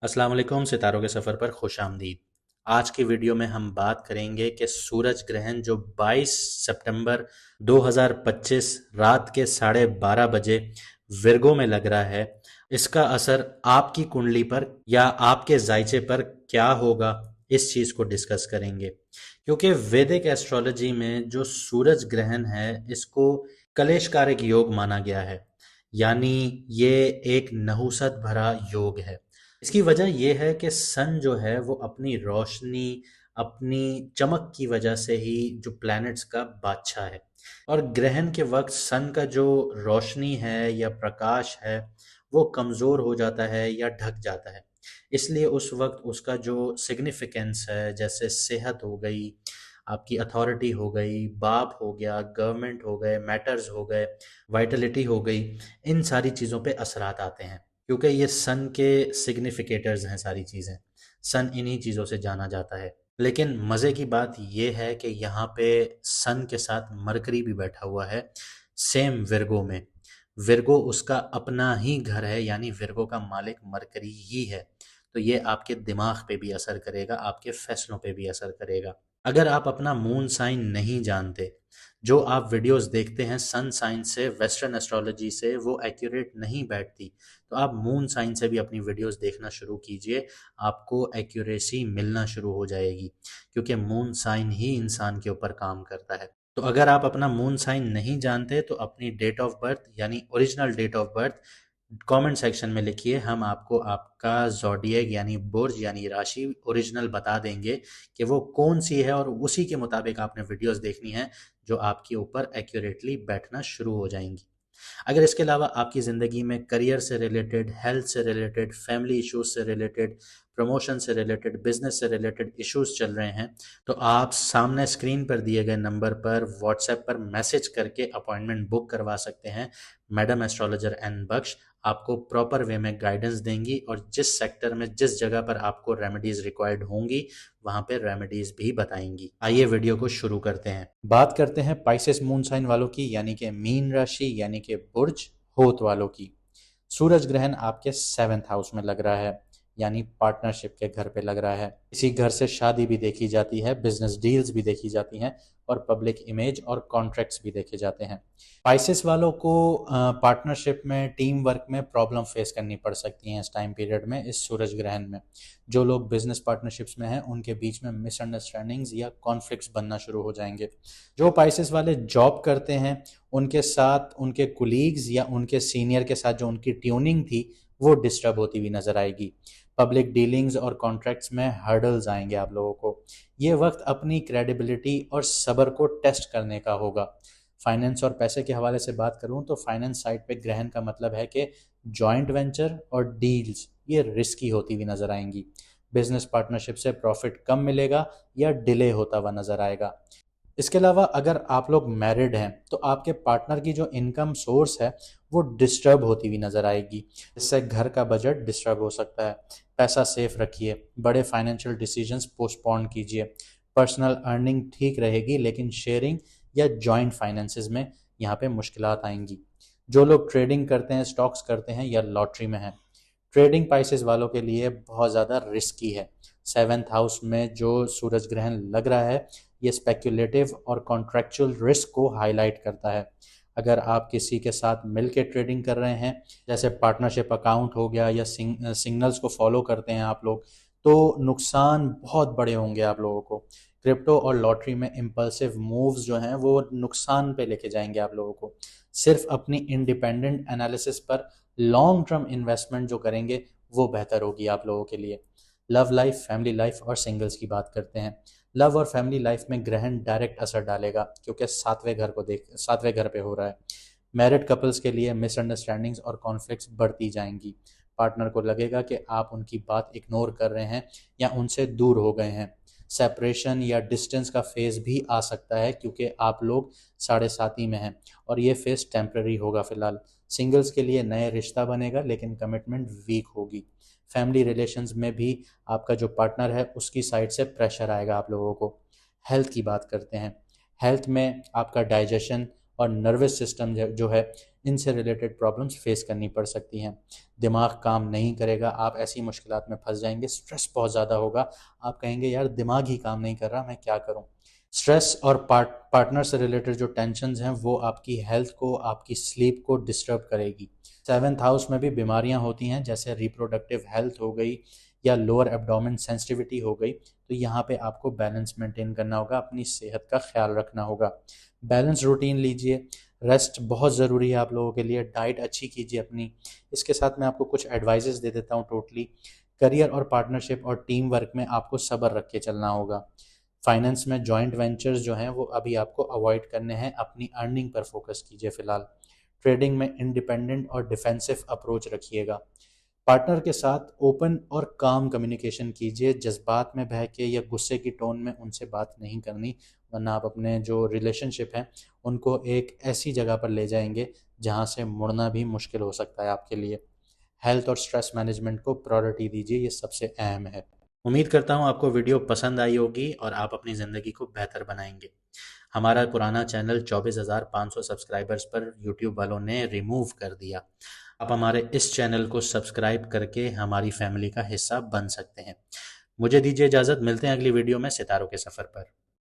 अस्सलाम वालेकुम, सितारों के सफ़र पर खुश आमदीद। आज की वीडियो में हम बात करेंगे कि सूरज ग्रहण जो 22 सितंबर 2025 रात के 12:30 बजे विर्गो में लग रहा है, इसका असर आपकी कुंडली पर या आपके जायचे पर क्या होगा, इस चीज़ को डिस्कस करेंगे। क्योंकि वैदिक एस्ट्रोलॉजी में जो सूरज ग्रहण है, इसको कलेशकारक योग माना गया है, यानी ये एक नहुसत भरा योग है। इसकी वजह यह है कि सन जो है वो अपनी रोशनी, अपनी चमक की वजह से ही जो प्लैनेट्स का बादशाह है। और ग्रहण के वक्त सन का जो रोशनी है या प्रकाश है वो कमज़ोर हो जाता है या ढक जाता है। इसलिए उस वक्त उसका जो सिग्निफिकेंस है, जैसे सेहत हो गई, आपकी अथॉरिटी हो गई, बाप हो गया, गवर्नमेंट हो गए, मैटर्स हो गए, वाइटलिटी हो गई, इन सारी चीज़ों पे असरात आते हैं। क्योंकि ये सन के सिग्निफिकेटर्स हैं सारी चीज़ें। सन इन्हीं चीज़ों से जाना जाता है। लेकिन मज़े की बात ये है कि यहाँ पे सन के साथ मरकरी भी बैठा हुआ है, सेम विर्गो में। विर्गो उसका अपना ही घर है, यानी विर्गो का मालिक मरकरी ही है। तो ये आपके दिमाग पे भी असर करेगा, आपके फैसलों पे भी असर करेगा। अगर आप अपना मून साइन नहीं जानते, जो आप वीडियोस देखते हैं सन साइन से, वेस्टर्न एस्ट्रोलॉजी से, वो एक्यूरेट नहीं बैठती, तो आप मून साइन से भी अपनी वीडियोस देखना शुरू कीजिए। आपको एक्यूरेसी मिलना शुरू हो जाएगी, क्योंकि मून साइन ही इंसान के ऊपर काम करता है। तो अगर आप अपना मून साइन नहीं जानते तो अपनी डेट ऑफ बर्थ यानी original date of birth comment section में लिखिए। हम आपको आपका ज़ोडिएक यानी बुर्ज यानी राशि ओरिजिनल बता देंगे कि वो कौन सी है, और उसी के मुताबिक आपने वीडियोस देखनी है जो आपके ऊपर एक्यूरेटली बैठना शुरू हो जाएंगी। अगर इसके अलावा आपकी ज़िंदगी में करियर से रिलेटेड, हेल्थ से रिलेटेड, फैमिली इश्यूज से रिलेटेड, प्रमोशन से रिलेटेड, बिजनेस से रिलेटेड इश्यूज चल रहे हैं, तो आप सामने स्क्रीन पर दिए गए नंबर पर व्हाट्सएप पर मैसेज करके अपॉइंटमेंट बुक करवा सकते हैं। मैडम एस्ट्रोलॉजर एन बख्श आपको प्रॉपर वे में गाइडेंस देंगी, और जिस सेक्टर में, जिस जगह पर आपको रेमेडीज रिक्वायर्ड होंगी, वहां पे रेमेडीज भी बताएंगी। आइए वीडियो को शुरू करते हैं। बात करते हैं पाइसेस मून साइन वालों की, यानी कि मीन राशि यानी कि बुर्ज होत वालों की। सूरज ग्रहण आपके 7th हाउस में लग रहा है, यानी पार्टनरशिप के घर पे लग रहा है। इसी घर से शादी भी देखी जाती है, बिजनेस डील्स भी देखी जाती हैं, और पब्लिक इमेज और कॉन्ट्रैक्ट्स भी देखे जाते हैं। पाइसेस वालों को पार्टनरशिप में, टीम वर्क में प्रॉब्लम फेस करनी पड़ सकती हैं इस टाइम पीरियड में, इस सूरज ग्रहण में। जो लोग बिजनेस पार्टनरशिप्स में हैं उनके बीच में मिसअंडरस्टैंडिंग्स या कॉन्फ्लिक्ट्स बनना शुरू हो जाएंगे। जो पाइसेस वाले जॉब करते हैं, उनके साथ उनके कुलीग्स या उनके सीनियर के साथ जो उनकी ट्यूनिंग थी वो डिस्टर्ब होती हुई नजर आएगी। पब्लिक डीलिंग्स और कॉन्ट्रैक्ट्स में हर्डल्स आएंगे आप लोगों को। ये वक्त अपनी क्रेडिबिलिटी और सब्र को टेस्ट करने का होगा। फाइनेंस और पैसे के हवाले से बात करूं तो फाइनेंस साइड पे ग्रहण का मतलब है कि जॉइंट वेंचर और डील्स ये रिस्की होती हुई नजर आएंगी। बिजनेस पार्टनरशिप से प्रॉफिट कम मिलेगा या डिले होता हुआ नजर आएगा। इसके अलावा अगर आप लोग मैरिड हैं तो आपके पार्टनर की जो इनकम सोर्स है वो डिस्टर्ब होती हुई नजर आएगी। इससे घर का बजट डिस्टर्ब हो सकता है। पैसा सेफ रखिए, बड़े फाइनेंशियल डिसीजंस पोस्टपोन कीजिए। पर्सनल अर्निंग ठीक रहेगी, लेकिन शेयरिंग या जॉइंट फाइनेंसेस में यहाँ पे मुश्किलात आएंगी। जो लोग ट्रेडिंग करते हैं, स्टॉक्स करते हैं या लॉटरी में हैं, ट्रेडिंग प्राइसेस वालों के लिए बहुत ज़्यादा रिस्की है। 7th हाउस में जो सूरज ग्रहण लग रहा है ये स्पेक्युलेटिव और कॉन्ट्रैक्चुअल रिस्क को हाईलाइट करता है। अगर आप किसी के साथ मिल के ट्रेडिंग कर रहे हैं, जैसे पार्टनरशिप अकाउंट हो गया, या सिग्नल्स को फॉलो करते हैं आप लोग, तो नुकसान बहुत बड़े होंगे आप लोगों को। क्रिप्टो और लॉटरी में इम्पल्सिव मूव्स जो हैं वो नुकसान पे लेके जाएंगे आप लोगों को। सिर्फ अपनी इंडिपेंडेंट एनालिसिस पर लॉन्ग टर्म इन्वेस्टमेंट जो करेंगे वो बेहतर होगी आप लोगों के लिए। लव लाइफ, फैमिली लाइफ और सिंगल्स की बात करते हैं। लव और फैमिली लाइफ में ग्रहण डायरेक्ट असर डालेगा, क्योंकि 7वें घर पे हो रहा है। मैरिड कपल्स के लिए मिसअंडरस्टैंडिंग्स और कॉन्फ्लिक्ट्स बढ़ती जाएंगी। पार्टनर को लगेगा कि आप उनकी बात इग्नोर कर रहे हैं या उनसे दूर हो गए हैं। सेपरेशन या डिस्टेंस का फेज भी आ सकता है, क्योंकि आप लोग 7.5 में हैं, और ये फेज टेम्प्रेरी होगा फिलहाल। सिंगल्स के लिए नए रिश्ता बनेगा, लेकिन कमिटमेंट वीक होगी। फैमिली रिलेशंस में भी आपका जो पार्टनर है उसकी साइड से प्रेशर आएगा आप लोगों को। हेल्थ की बात करते हैं। हेल्थ में आपका डाइजेशन और नर्वस सिस्टम जो है इनसे रिलेटेड प्रॉब्लम्स फेस करनी पड़ सकती हैं। दिमाग काम नहीं करेगा, आप ऐसी मुश्किलात में फंस जाएंगे, स्ट्रेस बहुत ज़्यादा होगा, आप कहेंगे यार दिमाग ही काम नहीं कर रहा, मैं क्या करूं। स्ट्रेस और पार्टनर से रिलेटेड जो टेंशन्स हैं वो आपकी हेल्थ को, आपकी स्लीप को डिस्टर्ब करेगी। सेवन्थ हाउस में भी बीमारियां होती हैं, जैसे रिप्रोडक्टिव हेल्थ हो गई या लोअर एब्डोमेन सेंसिटिविटी हो गई, तो यहाँ पे आपको बैलेंस मेंटेन करना होगा, अपनी सेहत का ख्याल रखना होगा। बैलेंस रूटीन लीजिए, रेस्ट बहुत ज़रूरी है आप लोगों के लिए, डाइट अच्छी कीजिए अपनी। इसके साथ मैं आपको कुछ एडवाइजेस दे देता हूँ टोटली। करियर और पार्टनरशिप और टीम वर्क में आपको सब्र रख के चलना होगा। फाइनेंस में जॉइंट वेंचर्स जो हैं वो अभी आपको अवॉइड करने हैं, अपनी अर्निंग पर फोकस कीजिए फिलहाल। ट्रेडिंग में इंडिपेंडेंट और डिफेंसिव अप्रोच रखिएगा। पार्टनर के साथ ओपन और काम कम्युनिकेशन कीजिए, जज्बात में बह के या गुस्से की टोन में उनसे बात नहीं करनी, वरना आप अपने जो रिलेशनशिप हैं उनको एक ऐसी जगह पर ले जाएंगे जहां से मुड़ना भी मुश्किल हो सकता है आपके लिए। हेल्थ और स्ट्रेस मैनेजमेंट को प्रायोरिटी दीजिए, ये सबसे अहम है। उम्मीद करता हूँ आपको वीडियो पसंद आई होगी और आप अपनी ज़िंदगी को बेहतर बनाएंगे। हमारा पुराना चैनल 24,500 सब्सक्राइबर्स पर यूट्यूब वालों ने रिमूव कर दिया। आप हमारे इस चैनल को सब्सक्राइब करके हमारी फैमिली का हिस्सा बन सकते हैं। मुझे दीजिए इजाज़त, मिलते हैं अगली वीडियो में सितारों के सफ़र पर।